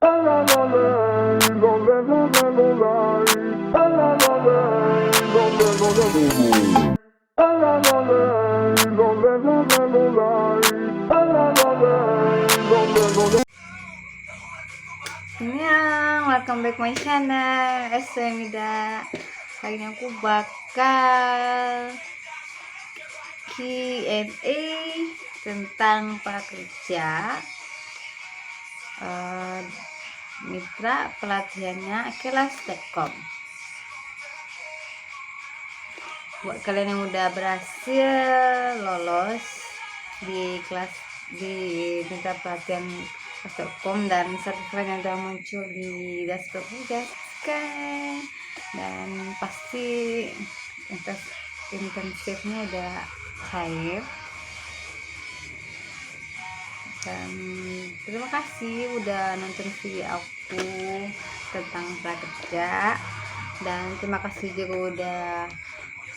Welcome back my channel Esmida. Kali ini aku bakal Q&A tentang prakerja mitra pelatihannya kelas.com. Buat kalian yang udah berhasil lolos di kelas di mitra pelatihan kelas.com dan sertifikat yang udah muncul di dashboard kan, dan pasti intensifnya udah cair. Dan terima kasih udah nonton video aku tentang prakerja, dan terima kasih juga udah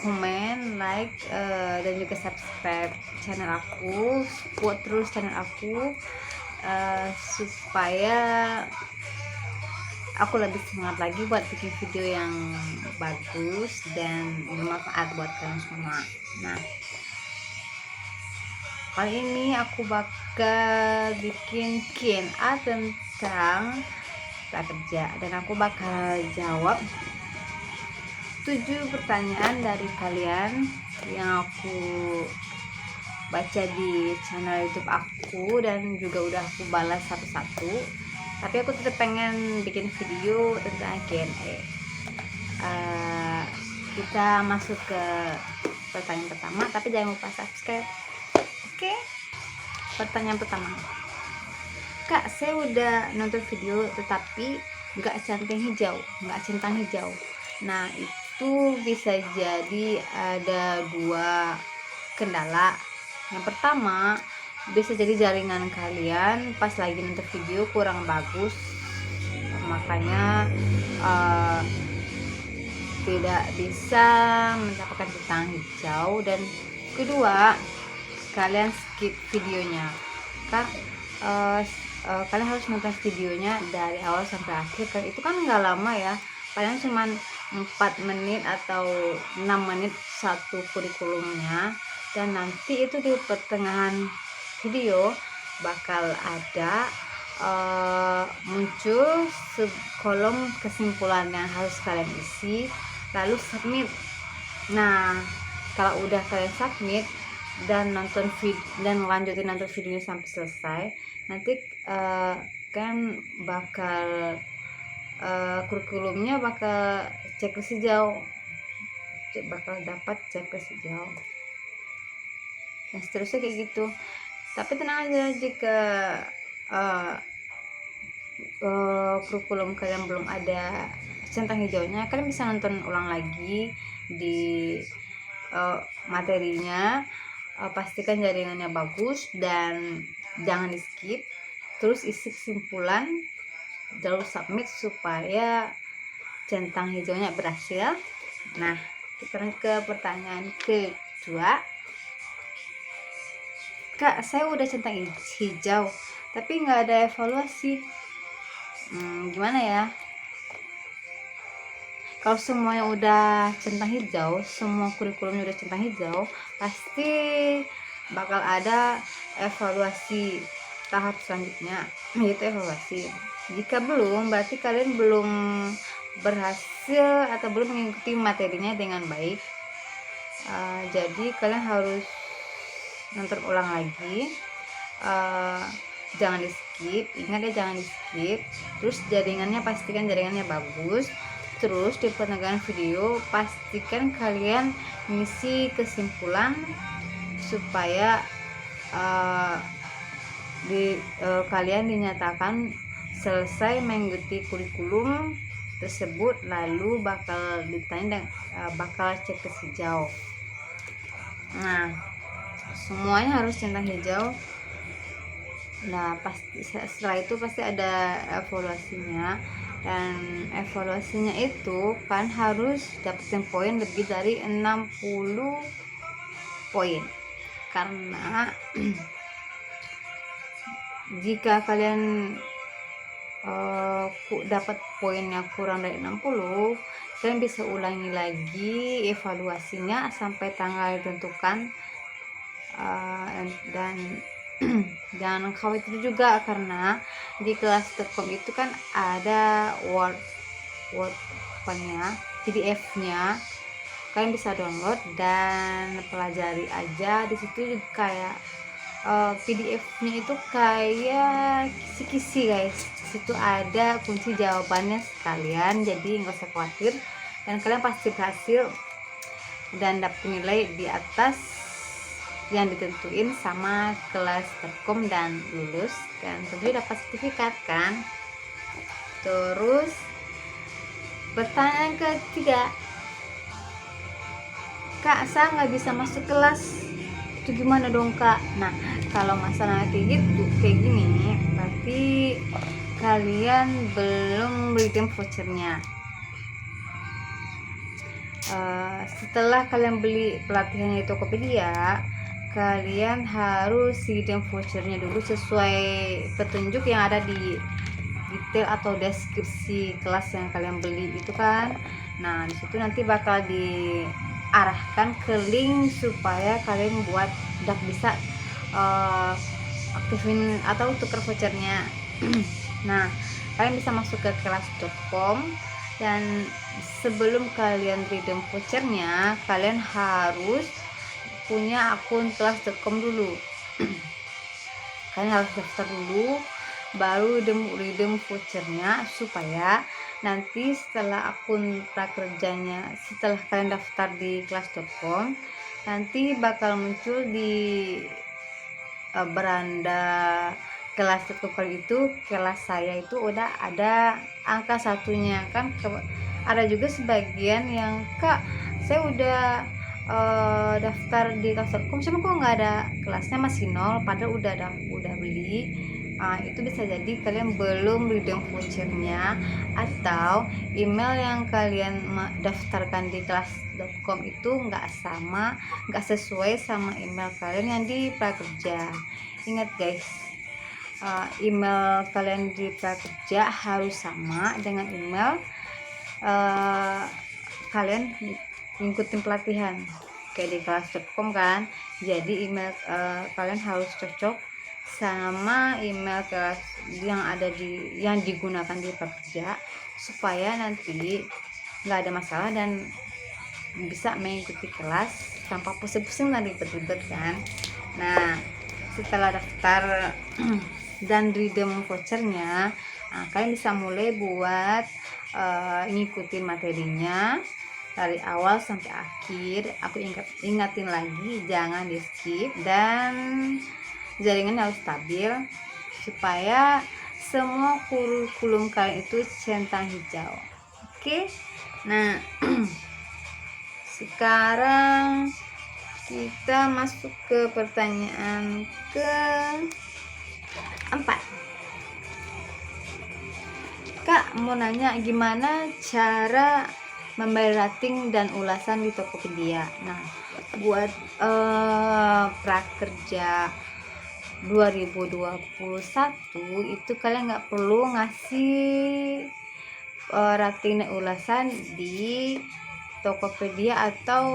komen, like, dan juga subscribe channel aku. Support terus channel aku supaya aku lebih semangat lagi buat bikin video yang bagus dan bermanfaat buat kalian semua. Nah, kali ini aku bakal bikin Q&A tentang prakerja, dan aku bakal jawab 7 pertanyaan dari kalian yang aku baca di channel YouTube aku, dan juga udah aku balas satu-satu. Tapi aku tetap pengen bikin video tentang Q&A. Kita masuk ke pertanyaan pertama, tapi jangan lupa subscribe. Oke. Pertanyaan pertama, Kak, saya udah nonton video tetapi nggak centang hijau. Nah, itu bisa jadi ada 2 kendala. Yang pertama, bisa jadi jaringan kalian pas lagi nonton video kurang bagus, makanya tidak bisa mendapatkan centang hijau. Dan kedua, kalian skip videonya. Kalian harus nonton videonya dari awal sampai akhir, kan itu kan nggak lama ya, paling cuman 4 menit atau 6 menit satu kurikulumnya. Dan nanti itu di pertengahan video bakal ada muncul kolom kesimpulan yang harus kalian isi, lalu submit. Nah, kalau udah kalian submit dan lanjutin nonton videonya sampai selesai, nanti kan bakal kurikulumnya bakal checklist hijau, bakal dapat checklist hijau, dan seterusnya kayak gitu. Tapi tenang aja, jika kurikulum kalian belum ada centang hijaunya, kalian bisa nonton ulang lagi di materinya. Pastikan jaringannya bagus dan jangan di skip, terus isi kesimpulan, lalu submit supaya centang hijaunya berhasil. Nah, kita ke pertanyaan kedua. Kak, saya udah centang hijau tapi nggak ada evaluasi. Gimana ya? Kalau semuanya udah centang hijau, semua kurikulumnya udah centang hijau, pasti bakal ada evaluasi tahap selanjutnya, yaitu evaluasi. Jika belum, berarti kalian belum berhasil atau belum mengikuti materinya dengan baik. Jadi kalian harus nonton ulang lagi. Jangan di skip, ingat ya, jangan di skip. Terus jaringannya, pastikan jaringannya bagus. Terus di pertengahan video pastikan kalian ngisi kesimpulan supaya kalian dinyatakan selesai mengikuti kurikulum tersebut, lalu bakal ditanya dan bakal checklist hijau. Nah, semuanya harus centang hijau. Nah, pasti setelah itu pasti ada evaluasinya, dan evaluasinya itu kan harus dapetin poin lebih dari 60 poin, karena jika kalian dapat poinnya kurang dari 60, kalian bisa ulangi lagi evaluasinya sampai tanggal ditentukan. Dan jangan khawatir juga, karena di kelas Telkom itu kan ada word PDF-nya, kalian bisa download dan pelajari aja. Di situ juga kayak PDF-nya itu kayak kisi-kisi guys. Di situ ada kunci jawabannya sekalian, jadi nggak usah khawatir dan kalian pasti berhasil dan dapat nilai di atas yang ditentuin sama kelas Telkom dan lulus, dan tentunya dapat sertifikat kan. Terus pertanyaan ketiga, Kak, saya nggak bisa masuk kelas, itu gimana dong Kak? Nah, kalau masalah kayak gitu, kayak gini, berarti kalian belum redeem vouchernya. Setelah kalian beli pelatihannya di Tokopedia, kalian harus redeem vouchernya dulu sesuai petunjuk yang ada di detail atau deskripsi kelas yang kalian beli itu kan. Nah, disitu nanti bakal diarahkan ke link supaya kalian bisa aktifin atau tuker vouchernya. Nah, kalian bisa masuk ke kelas.com, dan sebelum kalian redeem vouchernya, kalian harus punya akun kelas.com dulu. Kalian harus daftar dulu, baru redeem vouchernya, supaya nanti setelah akun prakerjanya, setelah kalian daftar di kelas.com, nanti bakal muncul di beranda kelas.com itu, kelas saya itu udah ada angka satunya kan. Ada juga sebagian yang, Kak, saya udah daftar di kelas.com, cuma kok nggak ada kelasnya, masih nol, padahal udah beli. Itu bisa jadi kalian belum redeem vouchernya, atau email yang kalian daftarkan di kelas.com itu nggak sesuai sama email kalian yang di prakerja. Ingat guys, email kalian di prakerja harus sama dengan email kalian ngikutin pelatihan kayak di kelas.com kan. Jadi email kalian harus cocok sama email kelas yang digunakan di prakerja, supaya nanti nggak ada masalah dan bisa mengikuti kelas tanpa pusing-pusing dan ribet-ribet kan. Nah, setelah daftar dan redeem vouchernya, kalian bisa mulai buat ngikutin materinya dari awal sampai akhir. Aku ingatin lagi, jangan di skip, dan jaringan harus stabil supaya semua kurikulum kalian itu centang hijau. Oke. Nah, sekarang kita masuk ke pertanyaan keempat. Kak, mau nanya gimana cara membayar rating dan ulasan di Tokopedia. Nah, buat prakerja 2021 itu kalian nggak perlu ngasih rating dan ulasan di Tokopedia atau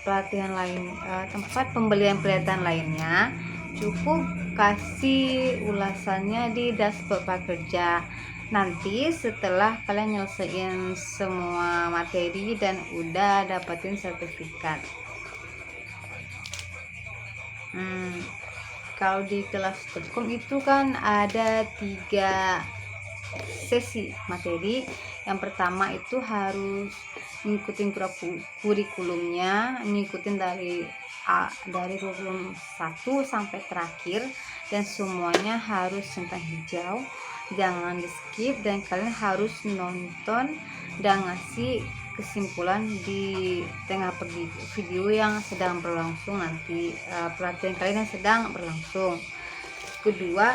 pelatihan lain, tempat pembelian pelatihan lainnya. Cukup kasih ulasannya di dashboard prakerja. Nanti setelah kalian nyelesain semua materi dan udah dapetin sertifikat. Kalau di kelas.com itu kan ada 3 sesi materi. Yang pertama itu harus ngikutin kurikulumnya, ngikutin dari 21 sampai terakhir, dan semuanya harus centang hijau, jangan di skip, dan kalian harus nonton dan ngasih kesimpulan di tengah video yang sedang berlangsung nanti, pelatihan kalian yang sedang berlangsung. Kedua,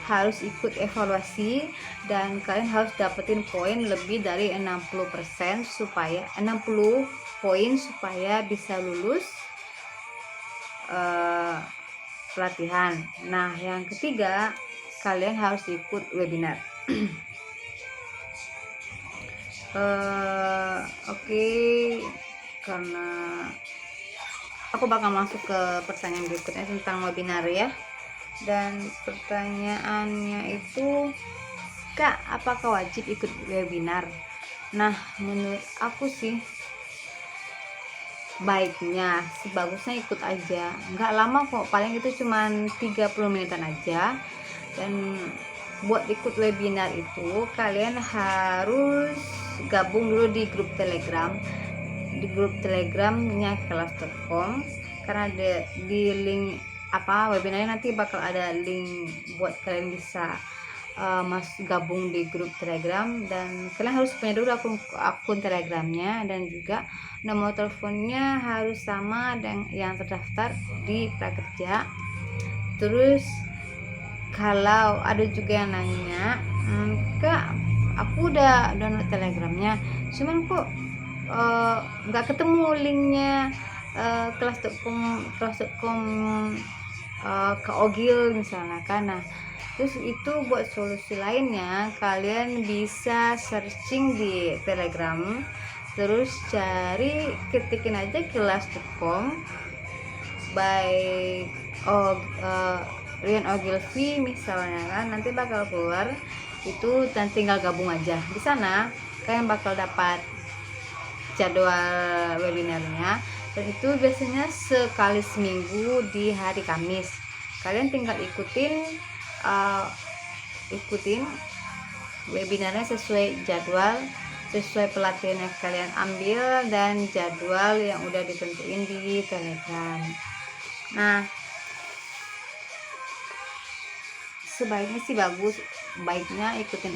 harus ikut evaluasi dan kalian harus dapetin poin lebih dari 60% supaya 60 poin supaya bisa lulus pelatihan. Nah, yang ketiga, kalian harus ikut webinar. Oke, karena aku bakal masuk ke pertanyaan berikutnya tentang webinar ya. Dan pertanyaannya itu, Kak, apakah wajib ikut webinar? Nah, menurut aku sih baiknya sebagusnya ikut aja, nggak lama kok, paling itu cuman 30 menitan aja. Dan buat ikut webinar itu kalian harus gabung dulu di grup telegramnya kelas.com, karena di link webinarnya nanti bakal ada link buat kalian bisa gabung di grup telegram. Dan kalian harus punya dulu akun telegramnya, dan juga nomor teleponnya harus sama dengan yang terdaftar di prakerja. Terus kalau ada juga yang nanya, Kak, aku udah download telegramnya, cuman kok nggak ketemu linknya kelas.com ke Ogil misalnya kan. Nah, terus itu buat solusi lainnya, kalian bisa searching di Telegram, terus ketikin aja kelas.com by Rian Ogilvy misalnya kan, nanti bakal keluar itu, dan tinggal gabung aja di sana. Kalian bakal dapat jadwal webinarnya, dan itu biasanya sekali seminggu di hari Kamis. Kalian tinggal ikutin webinarnya sesuai jadwal, sesuai pelatihan yang kalian ambil dan jadwal yang udah ditentuin di Telegram. Nah, sebaiknya sih baiknya ikuti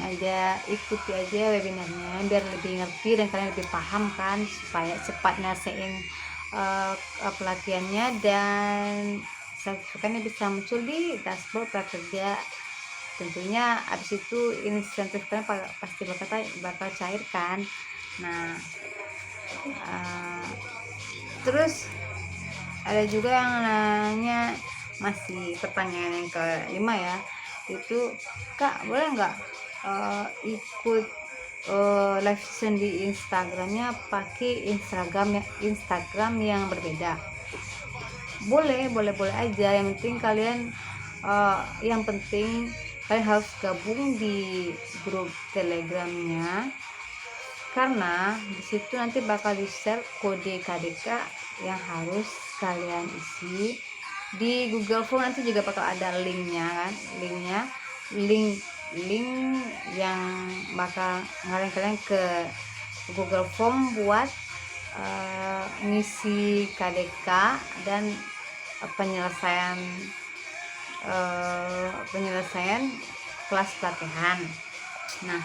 aja webinarnya biar lebih ngerti dan kalian lebih paham kan, supaya cepat nyelesain pelatihannya, dan sertifikatnya bisa muncul di dashboard prakerja. Tentunya abis itu insentif kalian pasti bakal cair kan. Nah, terus ada juga yang nanya, masih pertanyaan yang kelima ya, itu, Kak, boleh nggak ikut live session di Instagramnya pakai Instagram yang berbeda? Boleh aja, yang penting kalian harus gabung di grup telegramnya, karena disitu nanti bakal di-share kode KDK yang harus kalian isi. Di Google Form nanti juga bakal ada linknya kan, link yang bakal ngarahin kalian ke Google Form buat ngisi KDK dan penyelesaian kelas pelatihan. Nah,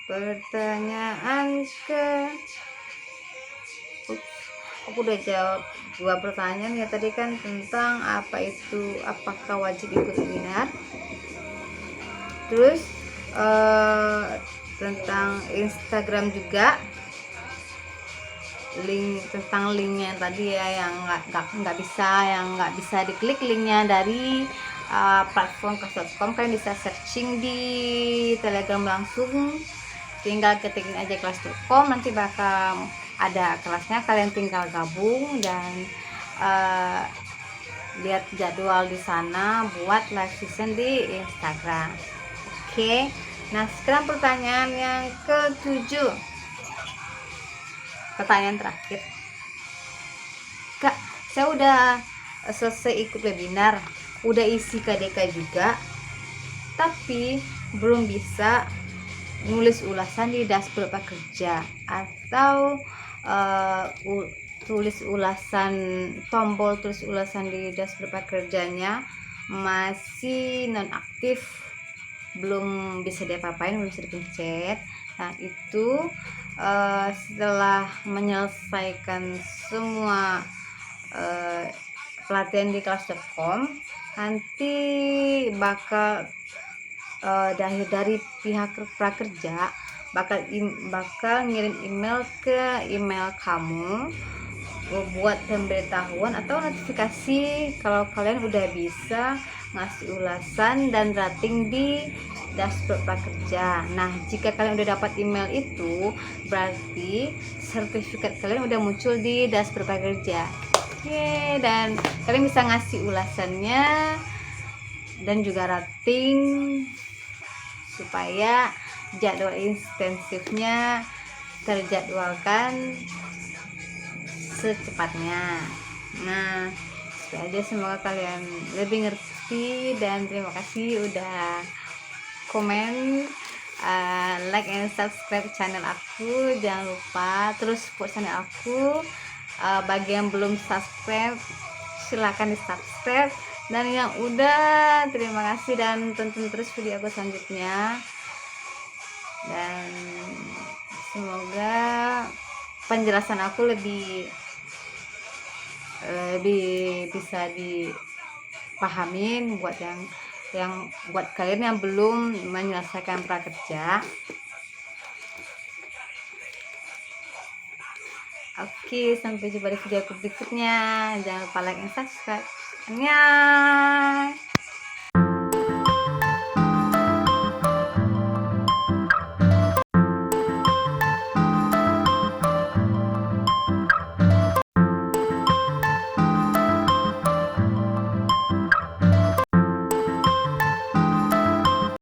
pertanyaan aku udah jawab 2 pertanyaan ya tadi kan, tentang apakah wajib ikut webinar, terus tentang Instagram juga, tentang linknya tadi ya, yang nggak bisa diklik linknya dari platform kelas.com. Kalian bisa searching di Telegram langsung, tinggal ketikin aja kelas.com, nanti bakal ada kelasnya, kalian tinggal gabung dan lihat jadwal di sana buat live session di Instagram. Oke. Nah, sekarang pertanyaan yang ke-7, pertanyaan terakhir. Kak, saya udah selesai ikut webinar, udah isi KDK juga, tapi belum bisa nulis ulasan di dashboard prakerja, atau tombol tulis ulasan di dashboard prakerjanya masih nonaktif, belum bisa diapa-apain, belum bisa dipencet. Nah, itu setelah menyelesaikan semua pelatihan di kelas.com, nanti bakal dari pihak prakerja bakal ngirim email ke email kamu buat pemberitahuan atau notifikasi kalau kalian udah bisa ngasih ulasan dan rating di dashboard prakerja. Nah, jika kalian udah dapat email itu, berarti sertifikat kalian udah muncul di dashboard prakerja. Oke, dan kalian bisa ngasih ulasannya dan juga rating supaya jadwal intensifnya terjadwalkan secepatnya. Nah, itu aja, semoga kalian lebih ngerti dan terima kasih udah komen, like and subscribe channel aku. Jangan lupa terus support channel aku. Bagi yang belum subscribe, silahkan di subscribe, dan yang udah, terima kasih dan tonton terus video aku selanjutnya. Dan semoga penjelasan aku lebih bisa dipahamin buat yang buat kalian yang belum menyelesaikan prakerja. Oke, sampai jumpa di video aku berikutnya. Jangan lupa like dan subscribe. Annyeong.